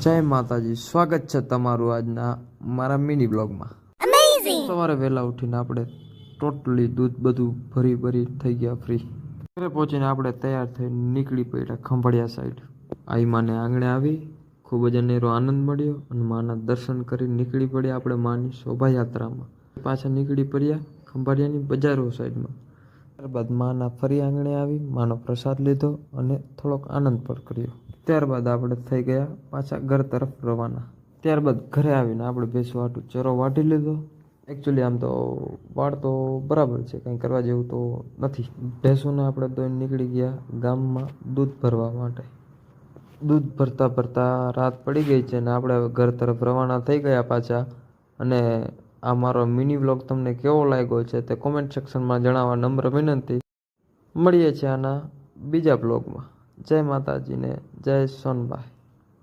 જય માતાજી, સ્વાગત છે તમારું આજના મારા મિની બ્લોગમાં। સવારે વહેલા ઉઠીને આપણે ટોટલી દૂધ બધું ભરી થઈ ગયા ફ્રી। ઘરે પહોંચીને આપણે તૈયાર થઈને નીકળી પડ્યા ખંભાળિયા સાઈડ। આઈ માને આંગણે આવી ખૂબ જ અનેરો આનંદ મળ્યો અને માના દર્શન કરી નીકળી પડ્યા આપણે માની શોભાયાત્રામાં। પાછા નીકળી પડ્યા ખંભાળિયાની બજારો સાઈડમાં। ત્યારબાદ માના ફરી આંગણે આવી માનો પ્રસાદ લીધો અને થોડોક આનંદ પણ કર્યો। ત્યારબાદ આપણે થઈ ગયા પાછા ઘર તરફ રવાના। ત્યારબાદ ઘરે આવીને આપણે ભેંસો હાટું ચરો વાઢી લીધો। એકચ્યુઅલી આમ તો વાળ તો બરાબર છે, કંઈ કરવા જેવું તો નથી। ભેંસોને આપણે દોઈને નીકળી ગયા ગામમાં દૂધ ભરવા માટે। દૂધ ભરતા રાત પડી ગઈ છે અને આપણે ઘર તરફ રવાના થઈ ગયા પાછા। અને આ મારો મિની વ્લોગ તમને કેવો લાગ્યો છે તે કોમેન્ટ સેક્શનમાં જણાવવા નમ્ર વિનંતી। મળીએ છીએ આના બીજા બ્લોગમાં। જય માતાજીને જય સોનભાઈ।